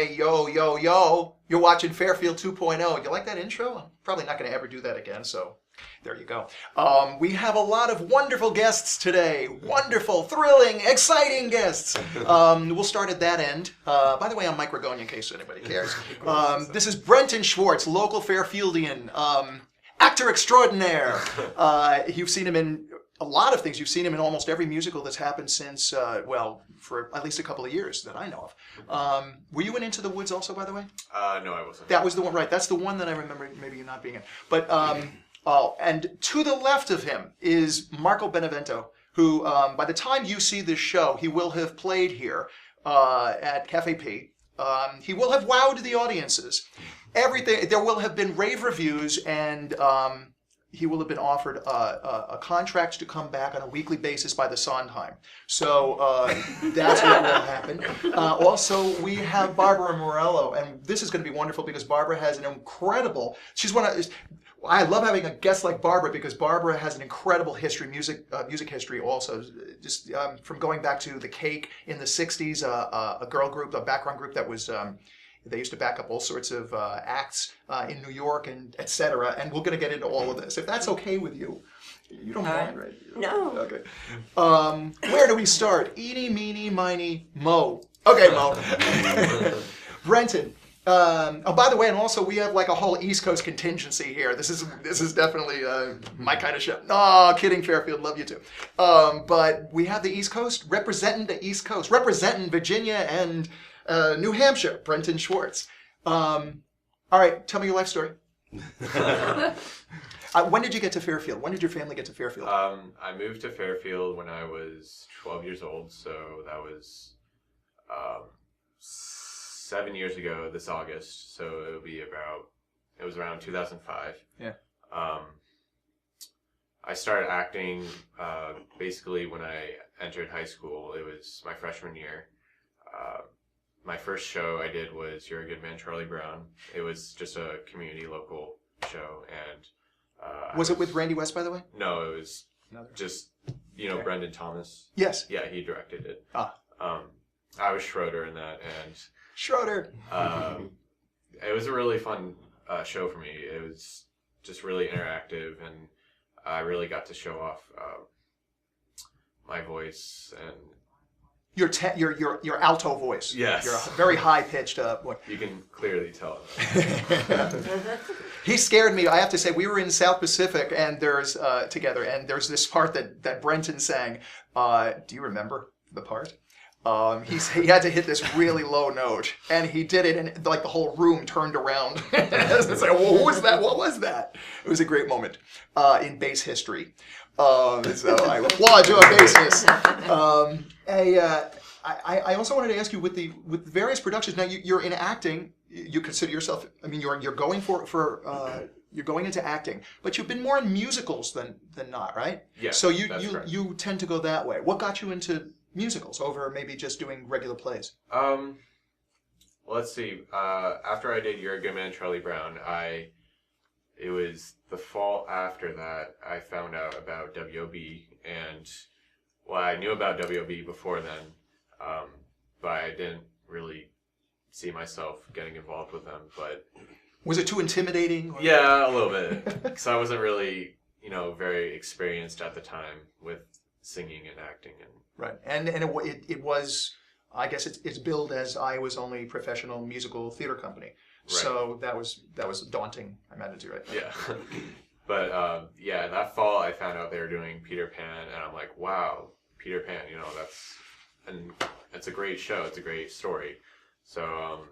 hey, yo, yo, yo. You're watching Fairfield 2.0. You like that intro? I'm probably not going to ever do that again, so there you go. We have a lot of wonderful guests today. Wonderful, thrilling, exciting guests. We'll start at that end. By the way, I'm Mike Ragogna, in case anybody cares. This is Brenton Schwartz, local Fairfieldian, actor extraordinaire. You've seen him in a lot of things. You've seen him in almost every musical that's happened since, for at least a couple of years that I know of. Were you in Into the Woods also, by the way? No, I wasn't. That was the one, right. That's the one that I remember maybe you not being in. But, and to the left of him is Marco Benevento, who, by the time you see this show, he will have played here at Cafe P. He will have wowed the audiences. Everything, there will have been rave reviews, and he will have been offered a contract to come back on a weekly basis by the Sondheim. So that's what will happen. Also, we have Barbara Morello, and this is going to be wonderful because Barbara has an incredible, I love having a guest like Barbara because Barbara has an incredible history, music history also, just from going back to The Cake in the 60s, a girl group, a background group that was, they used to back up all sorts of acts in New York and etc. And we're going to get into all of this. If that's okay with you. You don't mind, right? No. Okay. Where do we start? Eeny, meeny, miny, mo. Okay, Mo. Brenton. By the way, and also we have like a whole East Coast contingency here. This is definitely my kind of show. No, kidding, Fairfield, love you too. But we have the East Coast representing the East Coast, representing Virginia and New Hampshire, Brenton Schwartz. All right, tell me your life story. When did you get to Fairfield? When did your family get to Fairfield? I moved to Fairfield when I was 12 years old, so that was 7 years ago this August. So it was around 2005. Yeah. I started acting basically when I entered high school. It was my freshman year. My first show I did was You're a Good Man, Charlie Brown. It was just a community local show, and was it with Randy West, by the way? No, it was just Okay. Brendan Thomas. Yes. Yeah, he directed it. Ah. I was Schroeder in that, and Schroeder. it was a really fun show for me. It was just really interactive, and I really got to show off my voice and your alto voice. Yes. You're a very high pitched voice. you can clearly tell. He scared me. I have to say, we were in South Pacific and there's together, and there's this part that Brenton sang. Do you remember the part? He had to hit this really low note, and he did it, and like the whole room turned around. It's like, well, who was that? What was that? It was a great moment in bass history. So I applaud your bassness. I also wanted to ask you with various productions. Now you're in acting. You consider yourself. I mean, you're going you're going into acting, but you've been more in musicals than not, right? Yeah. So correct. you tend to go that way. What got you into musicals over maybe just doing regular plays? Well, let's see. After I did You're a Good Man, Charlie Brown, it was the fall after that I found out about WOB, and I knew about WOB before then, but I didn't really see myself getting involved with them. But was it too intimidating? Yeah, a little bit, because I wasn't really, very experienced at the time with singing and acting and. Right, and it was, I guess it's billed as Iowa's only professional musical theater company. Right. So that was daunting, I imagine, right? Yeah, but that fall I found out they were doing Peter Pan, and I'm like, wow, Peter Pan, it's a great show, it's a great story. So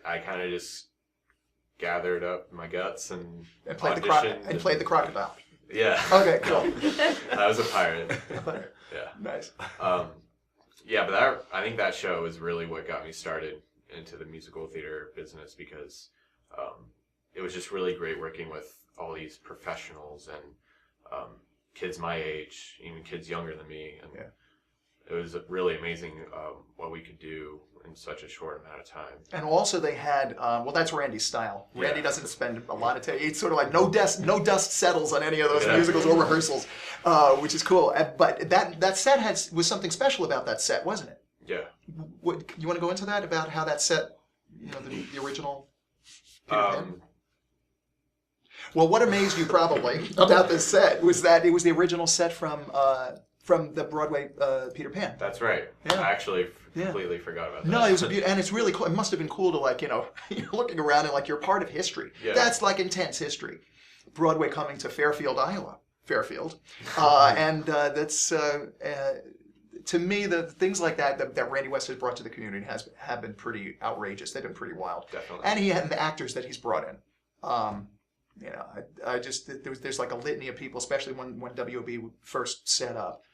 I kind of just gathered up my guts and played the crocodile. Yeah. Okay, cool. I was a pirate. Yeah. Nice. But I think that show is really what got me started into the musical theater business, because it was just really great working with all these professionals and kids my age, even kids younger than me, and it was really amazing what we could do in such a short amount of time. And also they had, that's Randy's style. Randy doesn't spend a lot of time. It's sort of like no dust settles on any of those musicals or rehearsals, which is cool. But that set was something special about that set, wasn't it? Yeah. You want to go into that, about how that set, the original Peter Pan? Well, what amazed you probably about this set was that it was the original set from the Broadway Peter Pan. That's right. Yeah. I actually completely forgot about that. No, it was and it's really cool. It must have been cool to you're looking around and like you're part of history. Yeah. That's like intense history. Broadway coming to Fairfield, Iowa. Fairfield, and that's to me the things like that Randy West has brought to the community have been pretty outrageous. They've been pretty wild. Definitely. And he had the actors that he's brought in. I just there's like a litany of people, especially when WOB first set up.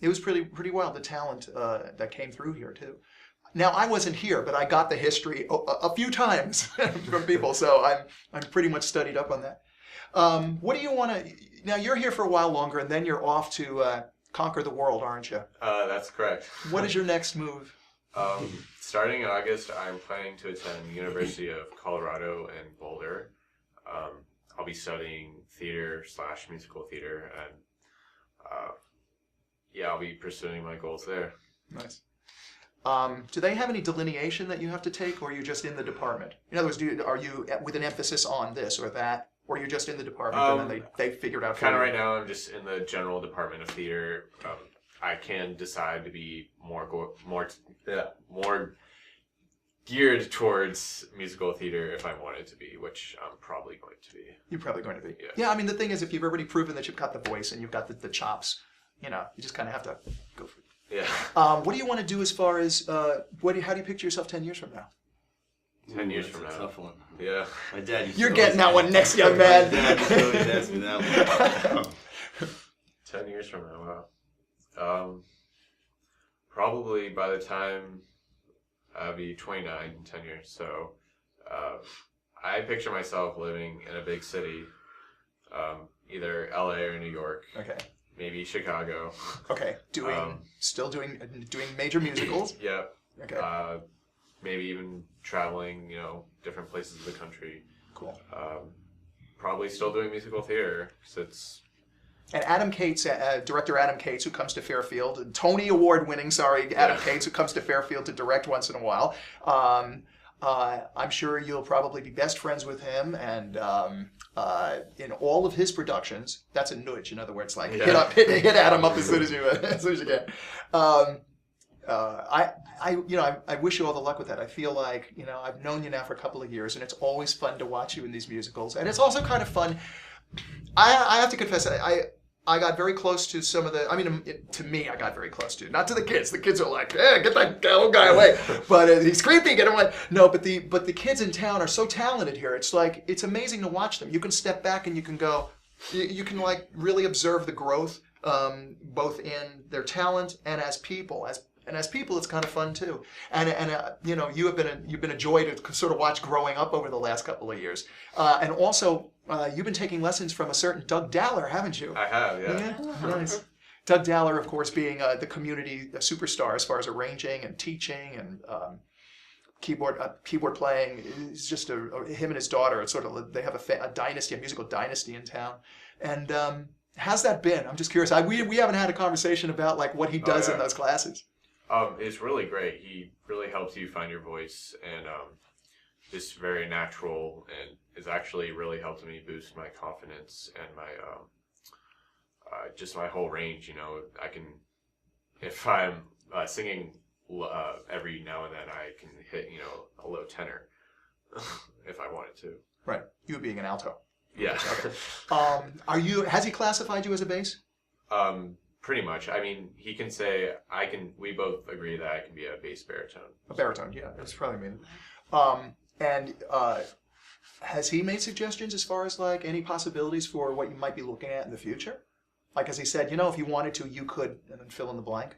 It was pretty wild, the talent that came through here too. Now I wasn't here, but I got the history a few times from people, so I'm pretty much studied up on that. What do you want to? Now you're here for a while longer, and then you're off to conquer the world, aren't you? That's correct. What is your next move? Starting in August, I'm planning to attend University of Colorado in Boulder. I'll be studying theater/musical theater, and I'll be pursuing my goals there. Nice. Do they have any delineation that you have to take, or are you just in the department? In other words, are you with an emphasis on this or that, or you're just in the department and then they figured out? Kind of right now, I'm just in the general department of theater. I can decide to be more geared towards musical theater if I wanted to be, which I'm probably going to be. You're probably going to be. Yeah. Yeah, I mean, the thing is, if you've already proven that you've got the voice and you've got the chops, you just kind of have to go for it. Yeah. What do you want to do as far as, how do you picture yourself 10 years from now? 10 years from now. That's a tough one. Yeah. My dad used You're to getting that always- one next, young man. My dad used to always ask me that one. 10 years from now, wow. Probably by the time I'll be 29 in 10 years. So I picture myself living in a big city, either LA or New York, Okay. maybe Chicago. Okay. Still doing major musicals. Yeah. Okay. Maybe even traveling, different places of the country. Cool. Probably still doing musical theater, because And Adam Cates, director Adam Cates, who comes to Fairfield, Tony Award winning, Adam Cates, who comes to Fairfield to direct once in a while. I'm sure you'll probably be best friends with him, and in all of his productions, that's a nudge. In other words, like hit Adam up as soon as you can. I wish you all the luck with that. I feel like I've known you now for a couple of years, and it's always fun to watch you in these musicals, and it's also kind of fun. I have to confess, I got very close to some of the. I mean, to me, I got very close to. Not to the kids. The kids are like, "Hey, get that old guy away!" But he's creepy. Get him away. No, but the kids in town are so talented here. It's like it's amazing to watch them. You can step back and you can go. You can like really observe the growth, both in their talent and as people. As people, it's kind of fun too. And you've been a joy to sort of watch growing up over the last couple of years. And also, you've been taking lessons from a certain Doug Daller, haven't you? I have, yeah. Nice. Doug Daller, of course, being the community superstar as far as arranging and teaching and keyboard playing. Is just him and his daughter. It's sort of they have a dynasty, a musical dynasty in town. And how's that been? I'm just curious. We haven't had a conversation about like what he does in those classes. It's really great. He really helps you find your voice, and just very natural, and it's actually really helped me boost my confidence and my just my whole range. I can, if I'm singing every now and then, I can hit a low tenor if I wanted to. Right. You being an alto. Yeah. Has he classified you as a bass? Pretty much. I mean, he can say I can. We both agree that I can be a bass baritone. A baritone, yeah. That's probably mean. And has he made suggestions as far as like any possibilities for what you might be looking at in the future? Like, as he said, if you wanted to, you could, and then fill in the blank.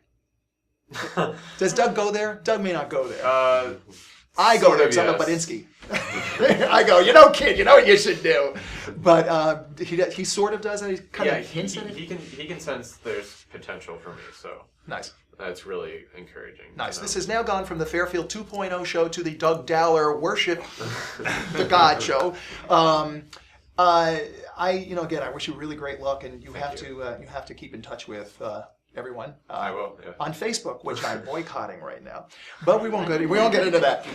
Does Doug go there? Doug may not go there. I go there because I'm a Budinsky. I go, kid, you know what you should do. But he sort of does. He kind of hints at it. He can sense there's potential for me. So nice. That's really encouraging. Nice. This has now gone from the Fairfield 2.0 show to the Doug Daller Worship the God show. Again, I wish you really great luck, and you have to keep in touch with everyone. I will. Yeah. On Facebook, which I'm boycotting right now, but we won't get into that,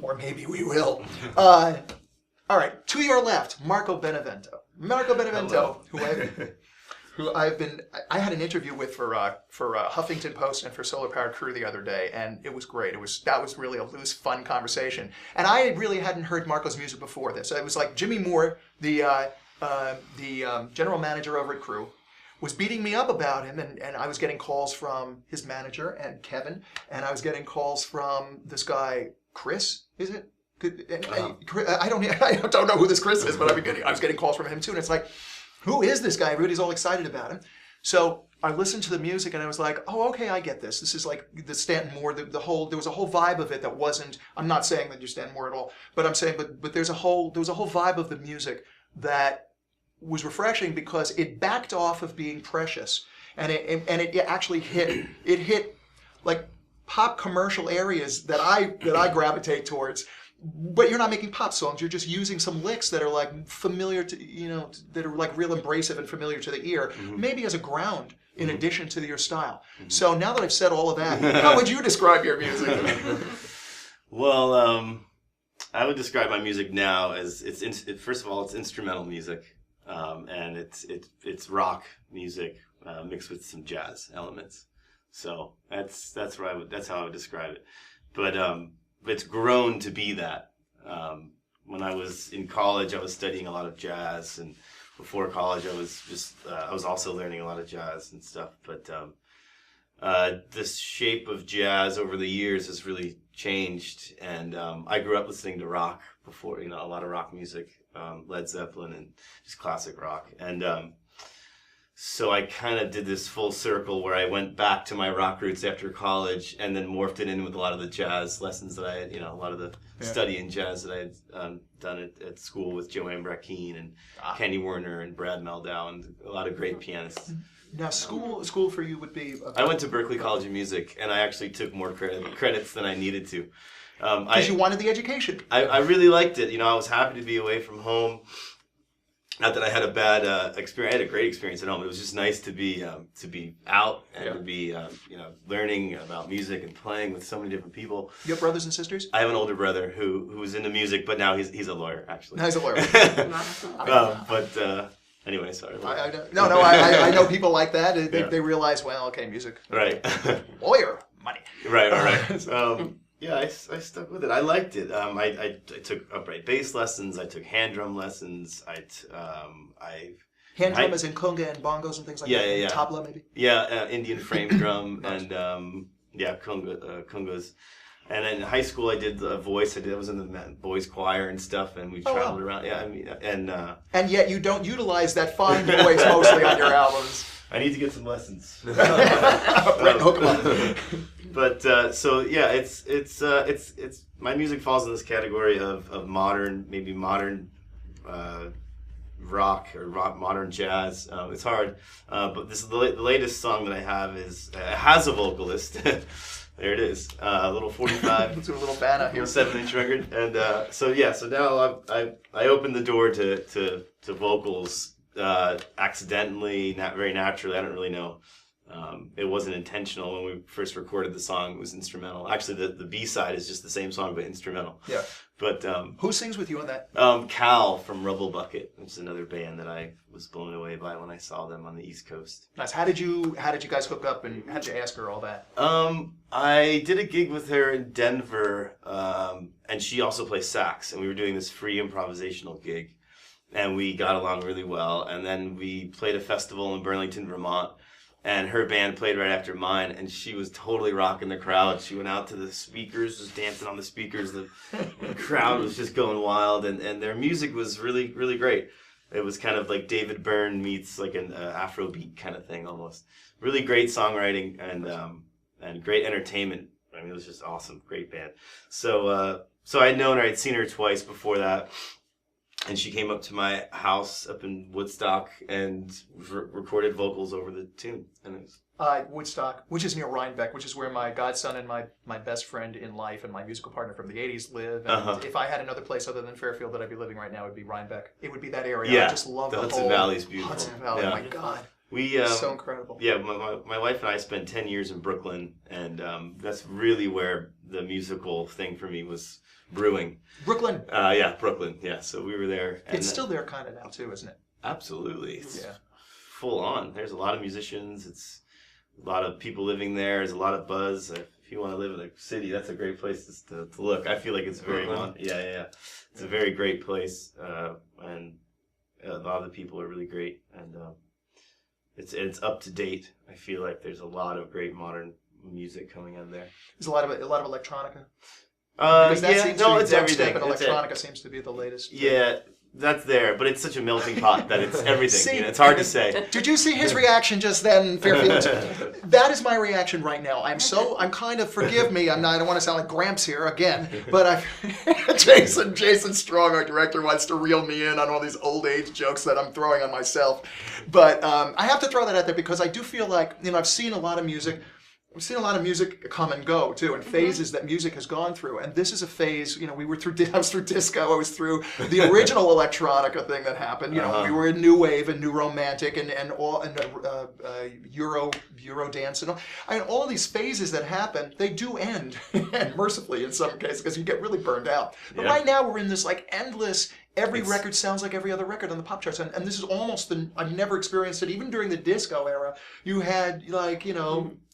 or maybe we will. All right, to your left, Marco Benevento. Marco Benevento, I had an interview with for Huffington Post and for Solar Powered Crew the other day, and it was great. That was really a loose, fun conversation, and I really hadn't heard Marco's music before this. It was like Jimmy Moore, the general manager over at Crew, was beating me up about him, and I was getting calls from his manager and Kevin, and I was getting calls from this guy Chris. Is it? I don't know who this Chris is, but I was getting calls from him too, and it's like, who is this guy? Everybody's all excited about him. So I listened to the music and I was like, oh, okay, I get this. This is like the Stanton Moore, there was a whole vibe of it that wasn't, I'm not saying that you're Stanton Moore at all, but I'm saying, but there was a whole vibe of the music that was refreshing because it backed off of being precious, and it actually hit like pop commercial areas that I gravitate towards. But you're not making pop songs. You're just using some licks that are like familiar to, that are like real abrasive and familiar to the ear, maybe as a ground in addition to your style. So now that I've said all of that, how would you describe your music? Well, I would describe my music now as first of all, it's instrumental music, and it's rock music mixed with some jazz elements. So that's how I would describe it. But it's grown to be that. When I was in college, I was studying a lot of jazz, and before college, I was also learning a lot of jazz and stuff. But this shape of jazz over the years has really changed, and I grew up listening to rock before, a lot of rock music, Led Zeppelin and just classic rock, and so I kind of did this full circle where I went back to my rock roots after college and then morphed it in with a lot of the jazz lessons that I had, a lot of the study in jazz that I had done at school with Joanne Brackeen and Kenny Werner and Brad Meldau and a lot of great pianists. Now, school for you would be... I went to Berklee College of Music, and I actually took more credits than I needed to. Because you wanted the education. I really liked it. I was happy to be away from home. Not that I had a bad experience. I had a great experience at home. It was just nice to be out and to be learning about music and playing with so many different people. You have brothers and sisters? I have an older brother who's into music, but now he's a lawyer actually. He's a lawyer. Anyway, sorry. I know people like that. They realize, well, okay, music. Right. Lawyer, money. Right. Yeah, I stuck with it. I liked it. I took upright bass lessons. I took hand drum lessons. Hand drum as in conga and bongos and things like that? Yeah. Tabla, maybe? Yeah, Indian frame drum and congas. And in high school, I did the voice. I was in the boys' choir and stuff, and we traveled around. Yeah, and yet you don't utilize that fine voice mostly on your albums. I need to get some lessons. Hook 'em up. But it's my music falls in this category of modern rock or modern jazz. It's hard, but this is the latest song that I have has a vocalist. There it is, a little 45. It's a little banner here. 7-inch record, and so now I opened the door to vocals accidentally, not very naturally. I don't really know. It wasn't intentional when we first recorded the song. It was instrumental. Actually, the B-side is just the same song but instrumental. Yeah. But who sings with you on that? Cal from Rubble Bucket, which is another band that I was blown away by when I saw them on the East Coast. Nice. How did you guys hook up, and how did you ask her all that? I did a gig with her in Denver, and she also plays sax, and we were doing this free improvisational gig, and we got along really well. And then we played a festival in Burlington, Vermont. And her band played right after mine, and she was totally rocking the crowd. She went out to the speakers, was dancing on the speakers. The crowd was just going wild, and their music was really, really great. It was kind of like David Byrne meets like an Afrobeat kind of thing almost. Really great songwriting and great entertainment. I mean, it was just awesome, great band. So I'd known her, I'd seen her twice before that. And she came up to my house up in Woodstock and recorded vocals over the tune. And it was Woodstock, which is near Rhinebeck, which is where my godson and my best friend in life and my musical partner from the 80s live. And if I had another place other than Fairfield that I'd be living right now, it would be Rhinebeck. It would be that area. Yeah, I just love the Hudson whole Valley's beautiful. Hudson Valley, yeah. my God. We So incredible. Yeah, my wife and I spent 10 years in Brooklyn, and that's really where the musical thing for me was brewing. Brooklyn. Yeah, Brooklyn. Yeah, so we were there. And It's still there kind of now too, isn't it? absolutely. It's Yeah. full on. There's a lot of musicians. It's a lot of people living there. There's a lot of buzz. If you want to live in a city, that's a great place to look. I feel like it's very yeah. It's a very great place, and a lot of the people are really great, and it's up to date. I feel like there's a lot of great modern music coming in there. There's a lot of electronica. Because that seems to be it's everything. and electronica seems to be the latest. Yeah, that's there, but it's such a melting pot that it's everything. See, it's hard to say. Did you see his reaction just then, Fairfield? That is my reaction right now. I'm kind of, forgive me, I don't want to sound like Gramps here again, but Jason Strong, our director, wants to reel me in on all these old age jokes that I'm throwing on myself. But I have to throw that out there because I do feel like, I've seen a lot of music. We've seen a lot of music come and go too, and phases that music has gone through. And this is a phase. I was through disco. I was through the original electronica thing that happened. We were in new wave and new romantic and Euro dance and all. All of these phases that happen, they do end, and mercifully in some cases, because you get really burned out. But right now we're in this endless. Every record sounds like every other record on the pop charts, and this is almost I've never experienced it. Even during the disco era, you had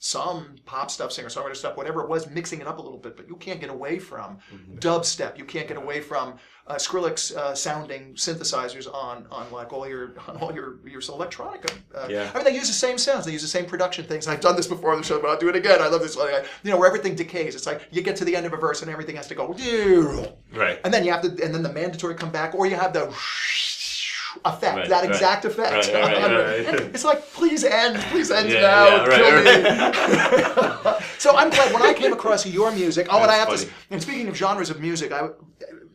some pop stuff, singer-songwriter stuff, whatever it was, mixing it up a little bit, but you can't get away from dubstep. You can't get away from Skrillex sounding synthesizers on all your electronica. They use the same sounds, they use the same production things. I've done this before on the show, but I'll do it again. I love this. Where everything decays. It's like you get to the end of a verse and everything has to go right, and then you have to, and then the mandatory come back, or you have the effect, exact effect. Right. It's like, please end now, kill me. So I'm glad when I came across your music. And I have to. And speaking of genres of music,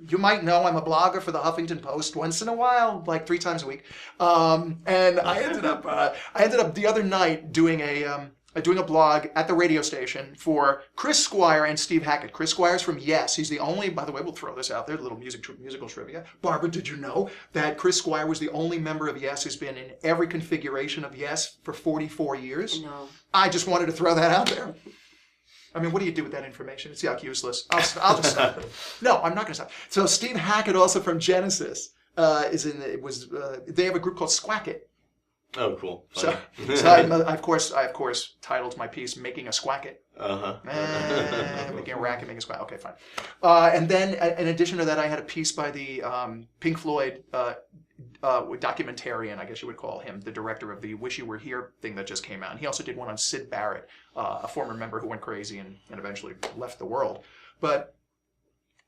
you might know I'm a blogger for the Huffington Post once in a while, like 3 times a week. And I ended up the other night doing a blog at the radio station for Chris Squire and Steve Hackett. Chris Squire's from Yes. He's the only, by the way, we'll throw this out there, a little musical trivia. Barbara, did you know that Chris Squire was the only member of Yes who's been in every configuration of Yes for 44 years? No. I just wanted to throw that out there. What do you do with that information? It's useless. I'll just stop. No, I'm not going to stop. So Steve Hackett, also from Genesis, they have a group called Squacket. Oh, cool. So I of course titled my piece "Making a Squacket." Making a racket, making a squack. Okay, fine. And then in addition to that, I had a piece by the Pink Floyd documentarian, I guess you would call him, the director of the "Wish You Were Here" thing that just came out. And he also did one on Syd Barrett, a former member who went crazy and eventually left the world. But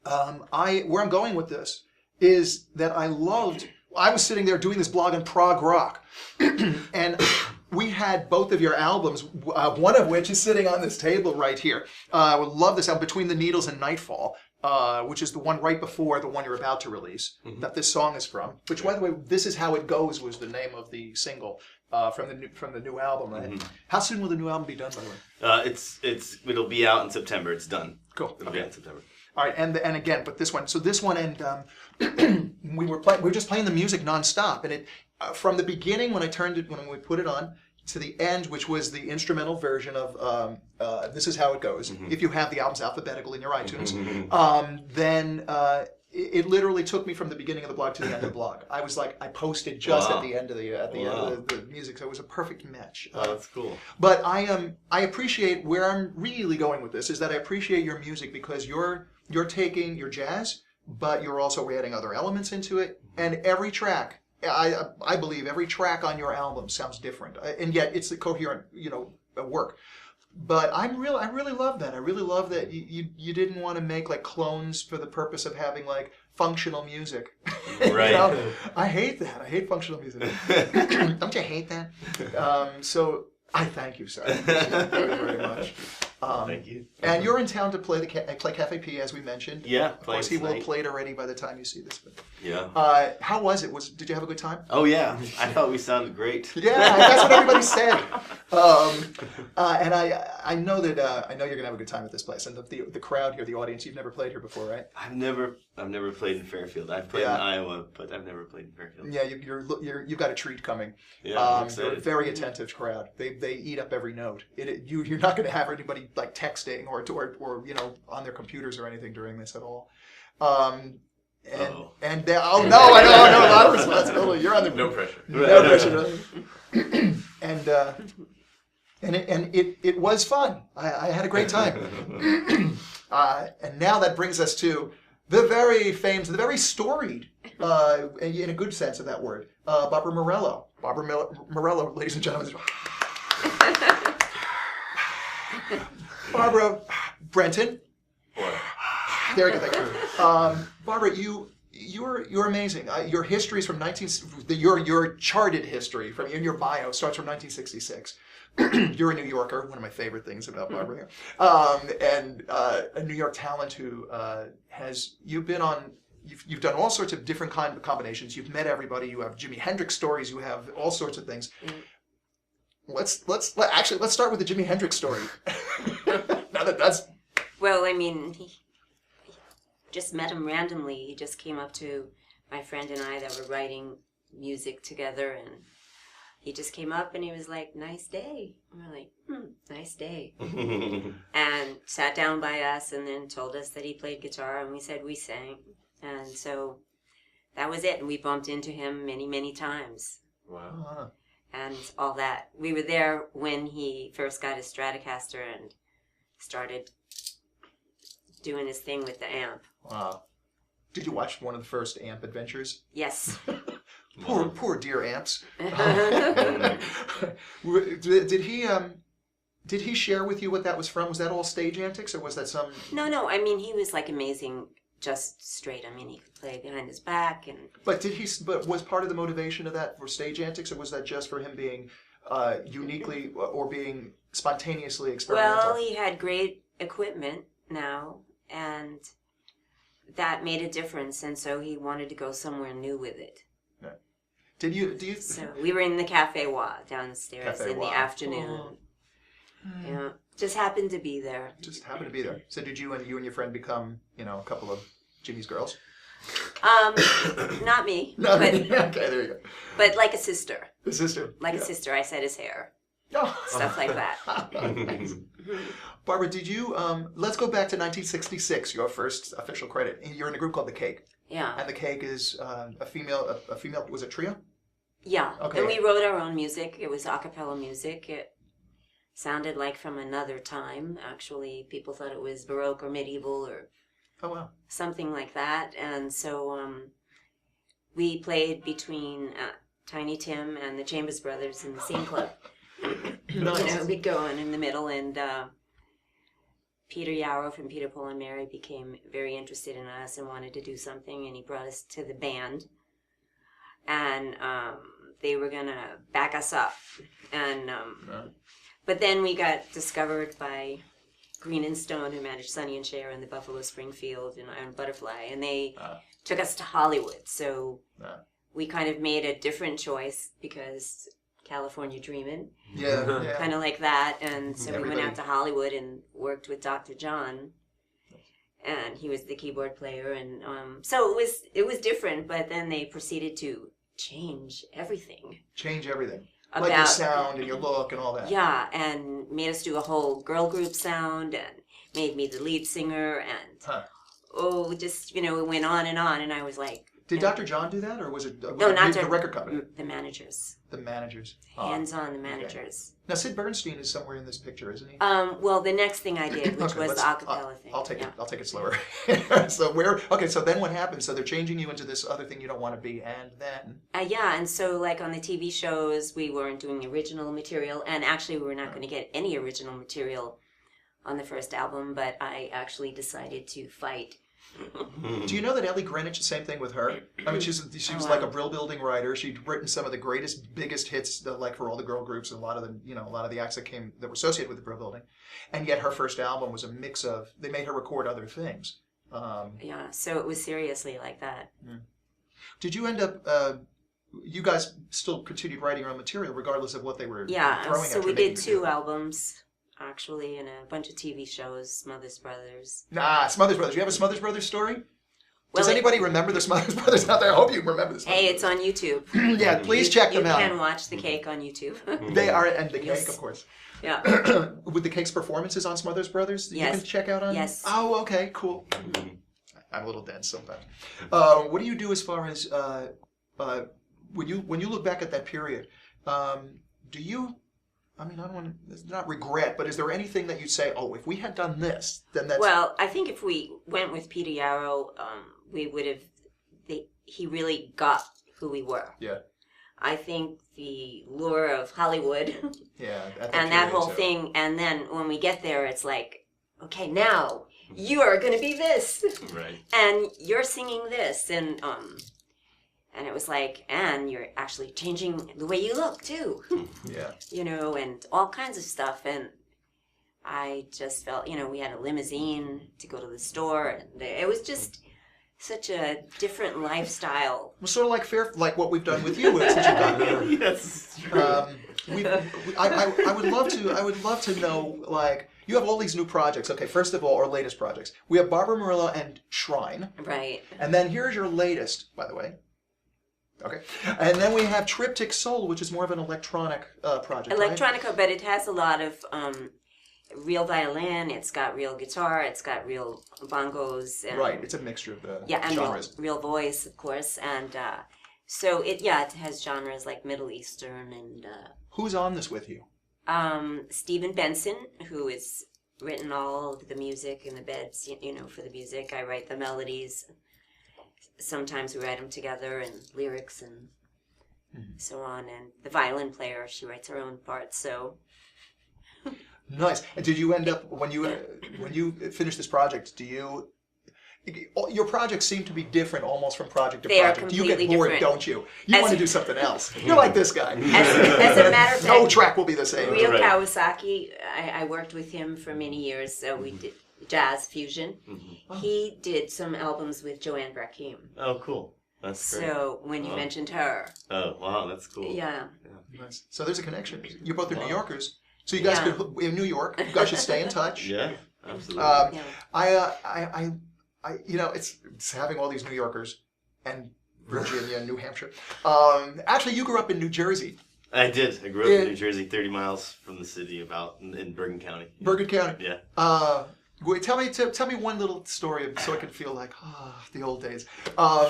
where I'm going with this is that I was sitting there doing this blog on prog rock, and we had both of your albums, one of which is sitting on this table right here. I would love this album, Between the Needles and Nightfall, which is the one right before the one you're about to release, that this song is from. Which, by the way, This Is How It Goes was the name of the single from the new album. Right? How soon will the new album be done, by the way? It'll be out in September. It's done. Cool. It'll be out in September. All right, and again, but this one. So this one, and we were just playing the music nonstop, and it from the beginning when we put it on to the end, which was the instrumental version of This Is How It Goes. If you have the albums alphabetical in your iTunes, then it literally took me from the beginning of the blog to the end of the blog. I was like, I posted just at the end of the music, so it was a perfect match. That's cool. But I appreciate where I'm really going with this is that I appreciate your music because you're taking your jazz, but you're also adding other elements into it, and every track. I believe every track on your album sounds different, and yet it's a coherent, work. But I really love that. I really love that you didn't want to make like clones for the purpose of having like functional music. Right. I hate that. I hate functional music. Don't you hate that? So I thank you, sir. Very, very much. Thank you. And you're in town to play Cafe P, as we mentioned. Yeah. Of course, he will have played already by the time you see this. But, yeah. How was it? Did you have a good time? Oh yeah, I thought we sounded great. Yeah, that's what everybody said. And I know that I know you're gonna have a good time at this place, and the crowd here, the audience. You've never played here before, right? I've never played in Fairfield. I've played in Iowa, but I've never played in Fairfield. Yeah, you've got a treat coming. Yeah, I'm You're excited. a very attentive crowd. They eat up every note. You're not going to have anybody like texting or on their computers or anything during this at all. And no, I know a lot of responsibility. You're on the No pressure. no pressure. And it was fun. I had a great time. And now that brings us to the very famous, the very storied, in a good sense of that word, Barbara Morello. Morello, ladies and gentlemen. Barbara Brenton. What? There you go. Thank you. Barbara, you're amazing. Your history is from your charted history from in your bio starts from 1966. You're a New Yorker, one of my favorite things about Barbara, and a New York talent who you've done all sorts of different kind of combinations. You've met everybody. You have Jimi Hendrix stories. You have all sorts of things. Let's start with the Jimi Hendrix story. Now that's well, I mean, he just met him randomly. He just came up to my friend and I that were writing music together, and he just came up and he was like, "Nice day." And we're like, "Nice day." And sat down by us and then told us that he played guitar, and we said we sang. And so that was it. And we bumped into him many, many times. Wow. And all that. We were there when he first got his Stratocaster and started doing his thing with the amp. Wow. Did you watch one of the first amp adventures? Yes. Poor dear amps. Did he share with you what that was from? Was that all stage antics, or was that some? No. I mean, he was like amazing, just straight. I mean, he could play behind his back, and. But was part of the motivation of that for stage antics, or was that just for him being uniquely or being spontaneously experimental? Well, he had great equipment now, and that made a difference, and so he wanted to go somewhere new with it. Yeah. Do you? So we were in the Cafe Wa downstairs Cafe in Wa. the afternoon. Oh. Yeah, just happened to be there. Just happened to be there. So did you and your friend become, a couple of Jimmy's girls? Not me. No, but, okay, there you go. But like a sister. The sister. Like a sister, I said his hair. Oh. Stuff like that. Nice. Barbara, did you, let's go back to 1966, your first official credit. You're in a group called The Cake. Yeah. And The Cake is a female, was it trio? Yeah. Okay. And we wrote our own music. It was a cappella music. It sounded like from another time. Actually, people thought it was Baroque or medieval or something like that. And so we played between Tiny Tim and the Chambers Brothers in the same club. Nice. We'd go on in the middle, and Peter Yarrow from Peter, Paul, and Mary became very interested in us and wanted to do something, and he brought us to the band. And they were going to back us up. And but then we got discovered by Green and Stone, who managed Sonny and Cher and the Buffalo Springfield and Iron Butterfly, and they took us to Hollywood. So we kind of made a different choice because California Dreamin'. Yeah. Kind of like that. And so we went out to Hollywood and worked with Dr. John. And he was the keyboard player. And so it was different, but then they proceeded to change everything. Change everything. Like your sound and your look and all that. Yeah, and made us do a whole girl group sound and made me the lead singer. And just, it went on, and I was like... Did Dr. John do that, or was it not the record company? The managers. The managers. Hands-on, the managers. Okay. Now, Sid Bernstein is somewhere in this picture, isn't he? Well, the next thing I did, which was the acapella thing. I'll take it slower. So so then what happened? So they're changing you into this other thing you don't want to be, and then... and so like on the TV shows, we weren't doing original material, and actually we were not going to get any original material on the first album, but I actually decided to fight. Do you know that Ellie Greenwich, the same thing with her? I mean, she was like a brill building writer. She'd written some of the biggest hits, like for all the girl groups and a lot of the acts that were associated with the brill building, and yet her first album was a mix of. They made her record other things. So it was seriously like that. Did you end up you guys still continued writing your own material regardless of what they were Yeah, throwing so at you. we making did you 2 do. albums, actually, and a bunch of TV shows, Smothers Brothers. Nah, Smothers Brothers. You have a Smothers Brothers story? Does Well, anybody remember the Smothers Brothers out there? I hope you remember the Smothers Hey, it's on YouTube. Brothers. Yeah, please check them You out. can watch the cake on YouTube. They are, and the cake, Yes. of course. Yeah. With the cake's performances on Smothers Brothers, you Yes. can check out on. Yes. Oh, okay, cool. I'm a little dense sometimes. What do you do as far as when you look back at that period? Do you? I mean, I don't want to. It's not regret, but is there anything that you say? Oh, if we had done this, then that's. Well, I think if we went with Peter Yarrow, we would have. He really got who we were. Yeah. I think the lure of Hollywood Yeah. At and that period, whole so- thing, and then when we get there, it's like, okay, now you are going to be this, Right. and you're singing this, and it was like, and you're actually changing the way you look too, Yeah. and all kinds of stuff, and I just felt, we had a limousine to go to the store, and it was just such a different lifestyle. Well, sort of like what we've done with you since you've gotten here. Yes. True. I would love to know, like, you have all these new projects. Okay, first of all, our latest projects. We have Barbara Murillo and Shrine. Right. And then here's your latest, by the way. Okay. And then we have Triptych Soul, which is more of an electronic project, right? Electronica, but it has a lot of real violin, it's got real guitar, it's got real bongos. And, Right, it's a mixture of the yeah, and genres. real voice, of course. And so it has genres like Middle Eastern and Who's on this with you? Stephen Benson, who has written all of the music and the beds, for the music. I write the melodies. Sometimes we write them together and lyrics and so on. And the violin player, she writes her own parts. So Nice. And did you end up when you finish this project? Your projects seem to be different almost from project to They are project. You get completely bored, different. don't you? You As- want to do something else. You're like this guy. as a matter of fact, No track will be the same. Ryo Right. Kawasaki, I worked with him for many years. So we did jazz fusion. He did some albums with Joanne Brakim. Oh, cool. That's great. So when you Wow. mentioned her, Oh, wow, that's cool. yeah. Nice. So there's a connection. You both are New Wow. Yorkers. So you guys Yeah. could in New York. You guys should stay in touch. Yeah, absolutely. Yeah. I it's having all these New Yorkers and Virginia and New Hampshire. Actually, you grew up in New Jersey, I did. I grew up Yeah. in New Jersey, 30 miles from the city, about in Bergen County. Bergen County. Yeah. Wait, tell me one little story so I can feel like the old days.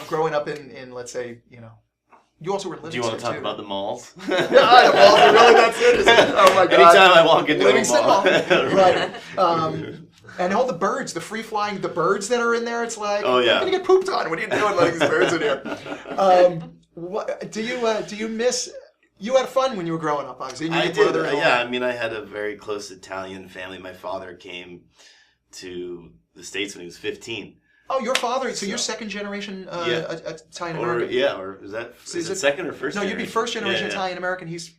Growing up in let's say you also were in Do you want Livingston to talk too. about the malls? Yeah, the malls are really that serious. Oh my god! Anytime I walk into Livingston a mall, Mall. Right. And all the birds, the free flying, the birds that are in there. It's like, Oh, yeah. I'm gonna get pooped on. What are you doing letting these birds in here? What do you miss? You had fun when you were growing up, obviously. And I your did. brother and all. Yeah, I mean, I had a very close Italian family. My father came to the States when he was 15. Oh, your father. So you're So- second generation Yeah. Italian Or American. or is that So is is it it- second or first? No, you'd be first generation Yeah, yeah. Italian American. He's.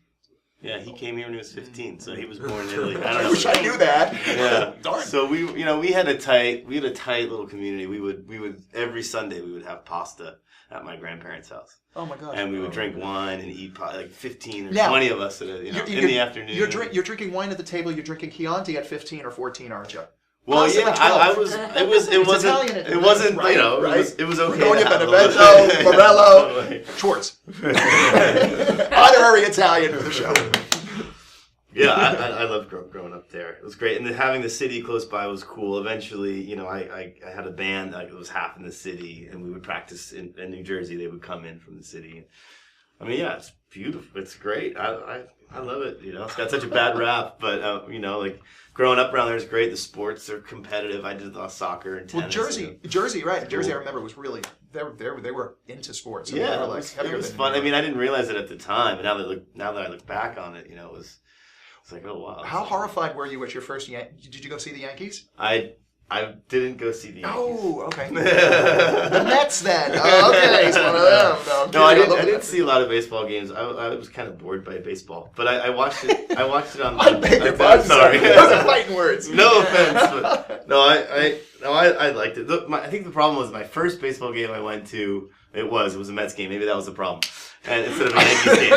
Yeah, he came here when he was 15, so he was born in Italy. I don't I know. wish I knew that. Yeah. Darn. So we had a tight little community. We would every Sunday we would have pasta at my grandparents' house, Oh my gosh. and we would drink wine and eat like 15 or Now, 20 of us at a, in the afternoon. You're drinking wine at the table. You're drinking Chianti at 15 or 14, aren't you? Well, Possibly yeah, I 12. was. It's It wasn't. Italian, It wasn't. right, right? It was okay. Ragogna, to have a Benevento, little- Morello, Schwartz. Honorary Italian of the show. Yeah, I loved growing up there. It was great, and then having the city close by was cool. Eventually, I had a band that was half in the city, and we would practice in New Jersey. They would come in from the city. I mean, yeah, it's beautiful. It's great. I love it. It's got such a bad rap, but like growing up around there is great. The sports are competitive. I did a lot of soccer and tennis. Well, Jersey, right? Jersey, I Cool. remember was really they were into sports. So Yeah, they were it like was, heavier it was than fun. New I mean, York. I didn't realize it at the time, but now that I look back on it, it was like, oh wow. How horrified were you at your first Did you go see the Yankees? I didn't go see the Yankees. Oh, okay. The Mets then. Oh, okay, he's one of them. No, I kidding. didn't. love I didn't the see a lot of baseball games. I was kind of bored by baseball, but I watched it. I watched it on. I beg your I'm pardon. sorry. Those are fighting words. No offense, but no, I liked it. I think the problem was my first baseball game I went to. It was a Mets game. Maybe that was the problem. and instead of a Yankees game.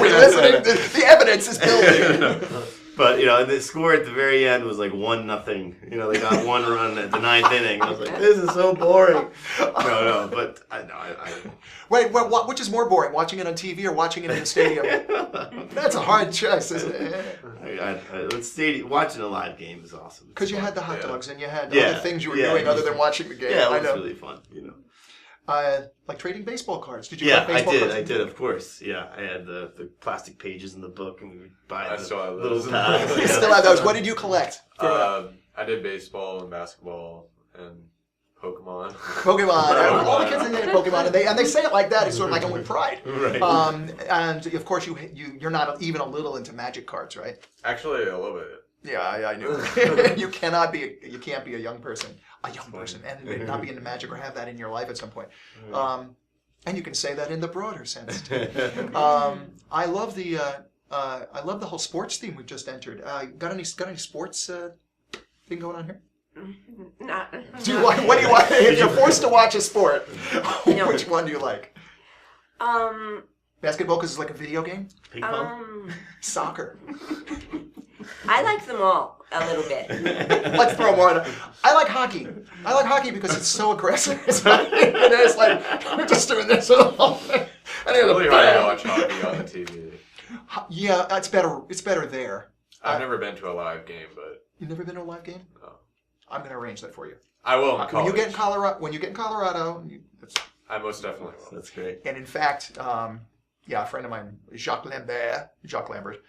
We're listening. The evidence is building. But the score at the very end was like 1-0. They got one run at the 9th inning. I was like, this is so boring. No, but I Wait, which is more boring, watching it on TV or watching it in the stadium? That's a hard choice, isn't it? Watching a live game is awesome. Because you had the hot dogs and you had Yeah. other things you were doing other than watching the game. Yeah, I it was know. really fun. Like trading baseball cards. Did you Yeah, collect baseball cards? I did, of course. Yeah, I had the plastic pages in the book, and we would buy I the still have little those. pads. You still have those. What did you collect? I did baseball and basketball and Pokemon. Pokemon. All the kids in there Pokemon, and they say it like that. It's sort of like with pride. Right. And of course you're not even a little into magic cards, right? Actually, a little bit. Yeah, I knew. You can't be a young person, and not be into magic or have that in your life at some point. And you can say that in the broader sense too. I love the whole sports theme we've just entered. Got any sports thing going on here? Not. What do you want? If you're forced to watch a sport, which one do you like? Basketball because it's like a video game. Ping pong. Soccer. I like them all a little bit. Let's throw more. I like hockey. I like hockey because it's so aggressive. It's like we're just doing this all thing. It's really hard to watch hockey on the TV. Yeah, it's better. It's better there. I've never been to a live game, but You've never been to a live game? no. I'm going to arrange that for you. I will in college. When you get in Colorado, I most definitely will. That's great. and in fact, a friend of mine, Jacques Lambert,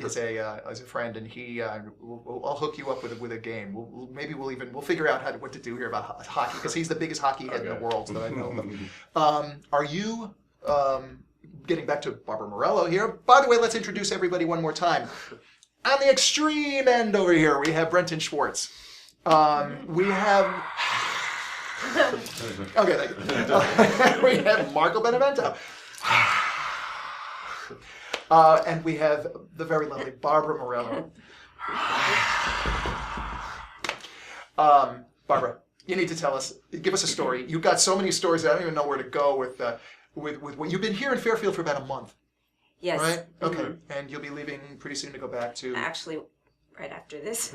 is a friend, and he I'll hook you up with a game. We'll figure out what to do here about hockey because he's the biggest hockey head in the world that I know of. Are you getting back to Barbara Morello here? By the way, let's introduce everybody one more time. On the extreme end over here, we have Brenton Schwartz. We have. Okay, thank you. We have Marco Benevento. And we have the very lovely Barbara Morello. Barbara, you need to give us a story. You've got so many stories that I don't even know where to go with what you've been here in Fairfield for about a month. Yes. Right? Okay. Mm-hmm. And you'll be leaving pretty soon to go back to. Actually, right after this.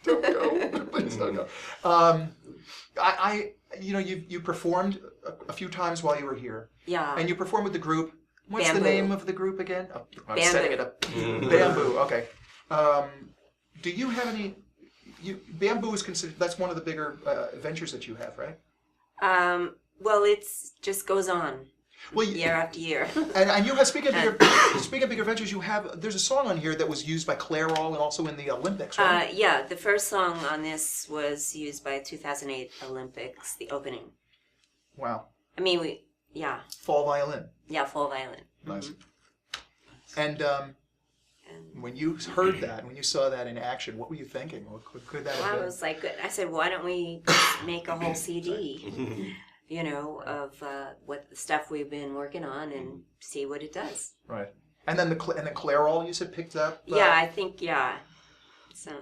Don't go. Please don't go. You performed a few times while you were here. Yeah. And you performed with the group. What's Bamboo. the name of the group again? Oh, I'm Bamboo. setting it up. Bamboo. Okay. Do you have any? Bamboo is considered. That's one of the bigger ventures that you have, right? Well, it's just goes on. Well, year after year. And you have speaking of bigger ventures, there's a song on here that was used by Claire All and also in the Olympics, right? Yeah, the first song on this was used by 2008 Olympics, the opening. Wow. I mean, Fall violin. Yeah, full violin. Nice. And when you heard that, when you saw that in action, what were you thinking? What could that have Well, been? I was like, I said, why don't we make a whole CD? Of what the stuff we've been working on and see what it does. Right. And then Claire All you said picked up. I think So.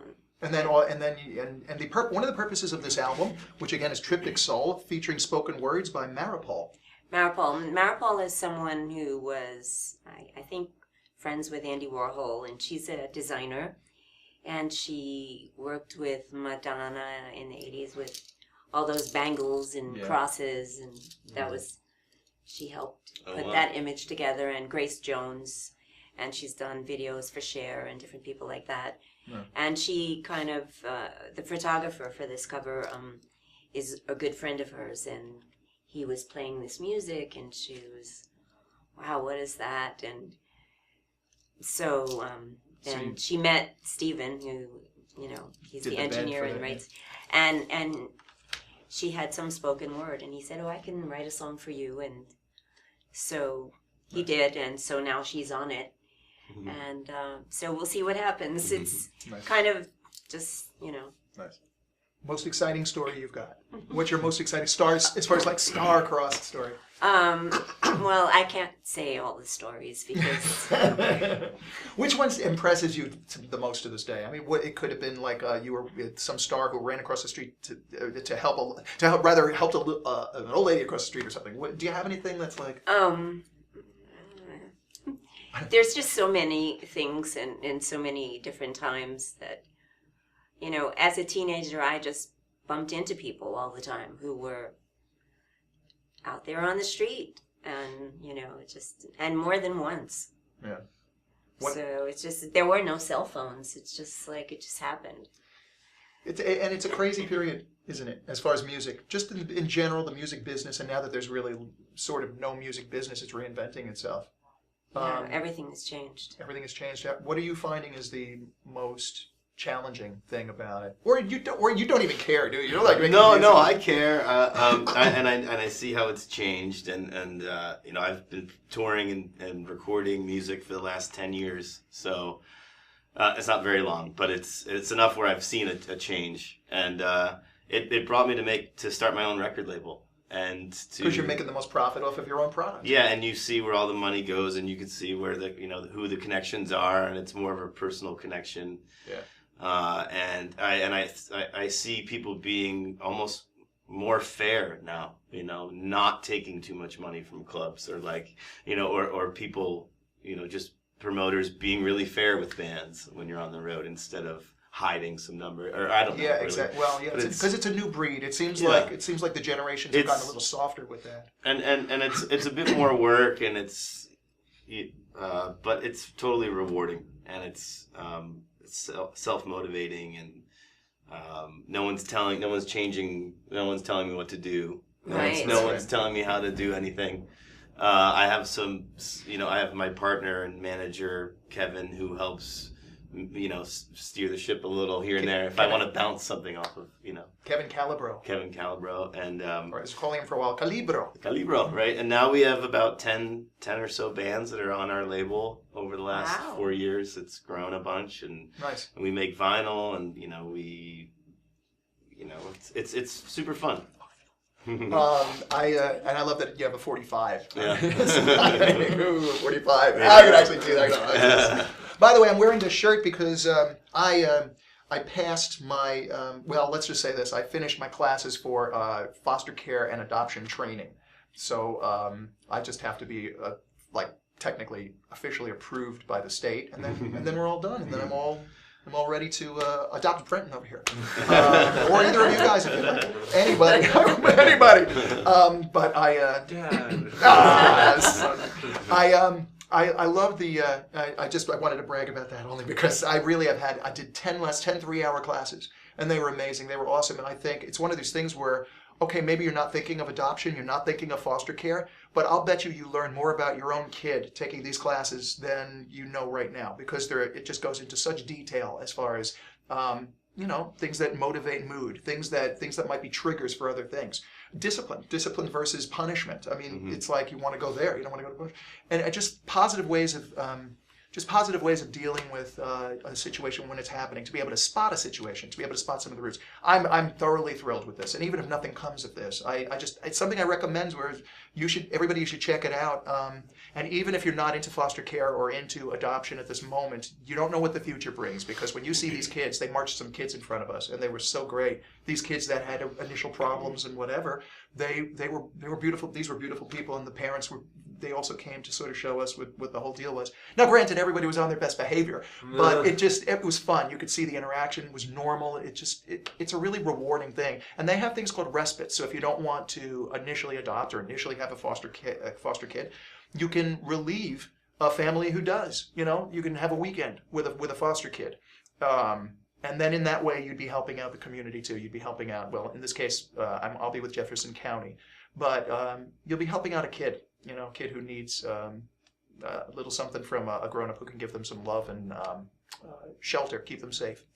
And then one of the purposes of this album, which again is Triptych Soul, featuring spoken words by Maripol. Maripol is someone who was, I think, friends with Andy Warhol, and she's a designer, and she worked with Madonna in the 80s with all those bangles and crosses, and she helped put that image together, and Grace Jones, and she's done videos for Cher and different people like that. Yeah. And she kind of, the photographer for this cover is a good friend of hers, and he was playing this music, and she was, wow, what is that? And so then she met Steven, who, he's the engineer and writes, and she had some spoken word, and he said, I can write a song for you. And so he did, and so now she's on it. Mm-hmm. And so we'll see what happens. Mm-hmm. It's kind of just, Nice. Most exciting story you've got? What's your most exciting stars as far as like star-crossed story? Well, I can't say all the stories because... Which one impresses you the most to this day? I mean, it could have been like you were with some star who ran across the street to help an old lady across the street or something. Do you have anything that's like... there's just so many things and so many different times that, you know, as a teenager, I just bumped into people all the time who were out there on the street, and, you know, and more than once. Yeah. So it's just, there were no cell phones. It's just like, it just happened. It's a crazy period, isn't it, as far as music? Just in general, the music business, and now that there's really sort of no music business, it's reinventing itself. Yeah, everything has changed. Everything has changed. What are you finding is the most challenging thing about it? Or you don't even care, do you? You're like no, I care, I see how it's changed, and you know, I've been touring and recording music for the last 10 years, so it's not very long, but it's enough where I've seen a change, and it brought me to start my own record label. And because you're making the most profit off of your own product. Yeah, and you see where all the money goes, and you can see where who the connections are, and it's more of a personal connection. Yeah. And I see people being almost more fair now, you know, not taking too much money from clubs, or like, you know, or people, you know, just promoters being really fair with bands when you're on the road instead of hiding some number, or I don't know. Yeah, really. exactly. Well, yeah, because it's a new breed. It seems like the generations have gotten a little softer with that. And it's a bit more work, and but it's totally rewarding, and it's self-motivating, and no one's telling me what to do. Right. No one's telling me how to do anything. I have I have my partner and manager, Kevin, who helps, you know, steer the ship a little here and there if I want to bounce something off of, you know. Kevin Calabro, and or I was calling him for a while, Calibro, right? And now we have about 10 or so bands that are on our label over the last 4 years. It's grown a bunch, and nice. And we make vinyl, and you know, it's super fun. I love that you have a 45. Yeah. 45. I could actually do that. By the way, I'm wearing this shirt because I passed my let's just say this: I finished my classes for foster care and adoption training. So I just have to be technically officially approved by the state, and then we're all done, and then I'm all ready to adopt Brenton over here, or either of you guys, if you like. Anybody. But I love the. I wanted to brag about that only because I really I did 10 3-hour classes, and they were amazing. They were awesome, and I think it's one of these things where, okay, maybe you're not thinking of adoption, you're not thinking of foster care, but I'll bet you learn more about your own kid taking these classes than you know right now, because it just goes into such detail as far as things that motivate mood, things that might be triggers for other things. Discipline versus punishment. I mean, It's like you want to go there, you don't want to go to punishment, and just positive ways of dealing with a situation when it's happening, to be able to spot a situation, to be able to spot some of the roots. I'm thoroughly thrilled with this, and even if nothing comes of this, it's something I recommend. Where everybody should check it out. And even if you're not into foster care or into adoption at this moment, you don't know what the future brings, because when you see these kids, they marched some kids in front of us, and they were so great. These kids that had initial problems and whatever, they were beautiful. These were beautiful people, and the parents were. They also came to sort of show us what the whole deal was. Now, granted, everybody was on their best behavior, but it was fun. You could see the interaction was normal. It's a really rewarding thing. And they have things called respite. So if you don't want to initially adopt or initially have a foster kid, you can relieve a family who does. You know, you can have a weekend with a foster kid. And then in that way, you'd be helping out the community too. You'd be helping out, well, in this case, I'll be with Jefferson County, but you'll be helping out a kid. You know, a kid who needs a little something from a grown-up who can give them some love and shelter, keep them safe.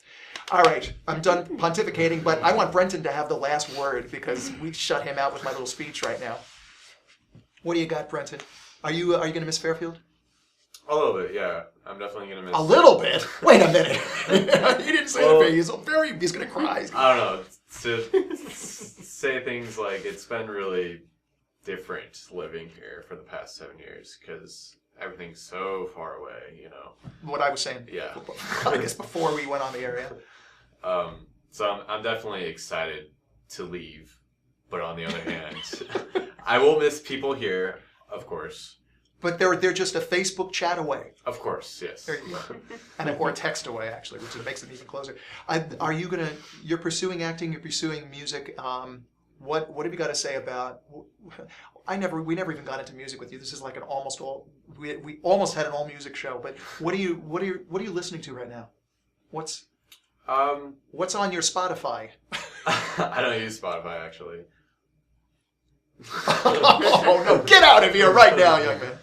All right, I'm done pontificating, but I want Brenton to have the last word, because we shut him out with my little speech right now. What do you got, Brenton? Are you going to miss Fairfield? A little bit, yeah. I'm definitely going to miss... A little bit? Wait a minute. He didn't say the thing. He's going to cry. I don't know. To say things like, it's been really different living here for the past 7 years, because everything's so far away, you know. What I was saying. Yeah. I guess before we went on the air, yeah. So I'm definitely excited to leave, but on the other hand, I will miss people here, of course, But they're just a Facebook chat away. Of course, yes. There you go. Or a text away, actually, which makes it even closer. You're pursuing acting, you're pursuing music. What have you got to say about? We never even got into music with you. This is like we almost had an all music show. But what are you listening to right now? What's on your Spotify? I don't use Spotify actually. Oh no! Get out of here right now, young man.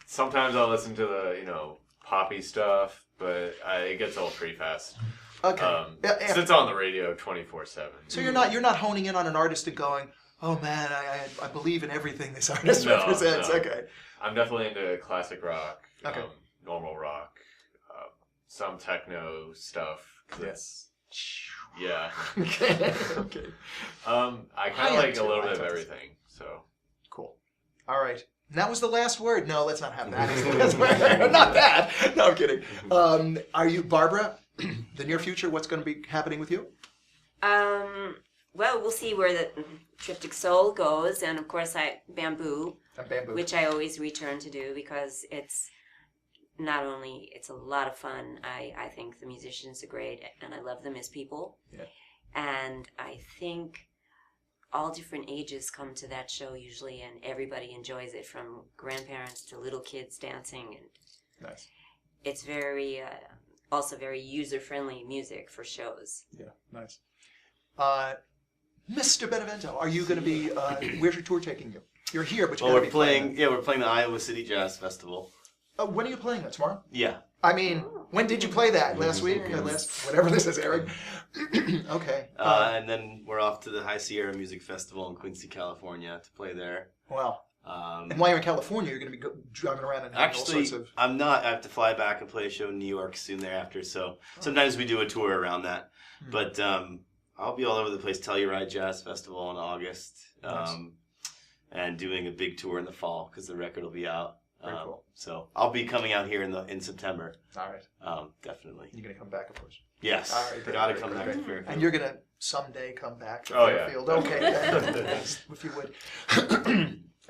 Sometimes I'll listen to the poppy stuff, but it gets old pretty fast. Okay. Since it's on the radio 24/7. So you're not honing in on an artist and going, oh man, I believe in everything this artist represents. No. Okay. I'm definitely into classic rock, Okay. normal rock, some techno stuff. Yes. Yeah. Okay. Okay. I kind of like a little bit of everything. So. Cool. All right. And that was the last word. No, let's not have that. As the last word. Not that. No, I'm kidding. Are you, Barbara? The near future. What's going to be happening with you? Well, we'll see where the Triptych Soul goes, and of course, Bamboo, which I always return to do because it's a lot of fun. I think the musicians are great, and I love them as people. Yeah. And I think all different ages come to that show usually, and everybody enjoys it, from grandparents to little kids dancing. And nice. It's very, also very user-friendly music for shows. Yeah, nice. Mr. Benevento, are you going to be? Where's your tour taking you? You're here, but we're playing. Yeah, we're playing the Iowa City Jazz Festival. When are you playing that? Tomorrow? Yeah. I mean, when did you play that? Last week? Whatever this is, Eric. Okay. And then we're off to the High Sierra Music Festival in Quincy, California to play there. Wow. And while you're in California, you're going to be driving around and having all sorts of... I'm not. I have to fly back and play a show in New York soon thereafter, so sometimes we do a tour around that. But I'll be all over the place. Telluride Jazz Festival in August. Nice. And doing a big tour in the fall because the record will be out. Very cool. So I'll be coming out here in September. All right. Definitely. You're going to come back, of course. Yes. All right. Gotta come back to Fairfield. And you're going to someday come back to Oh, Fairfield. yeah. Okay. If you would.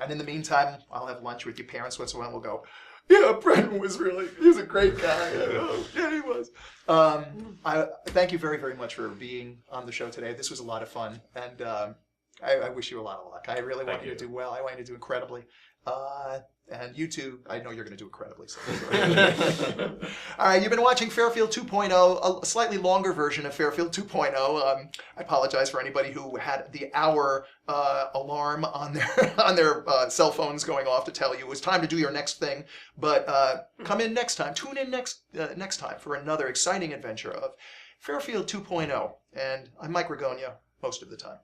And in the meantime, I'll have lunch with your parents once in a while. We'll go, yeah, Brendan he was a great guy. Yeah, he was. I thank you very, very much for being on the show today. This was a lot of fun. And I wish you a lot of luck. I really want you to do well. I want you to do incredibly. And you two, I know you're going to do incredibly. So. All right, you've been watching Fairfield 2.0, a slightly longer version of Fairfield 2.0. I apologize for anybody who had the hour alarm on their cell phones going off to tell you it was time to do your next thing. But come in next time. Tune in next time for another exciting adventure of Fairfield 2.0. And I'm Mike Ragogna most of the time.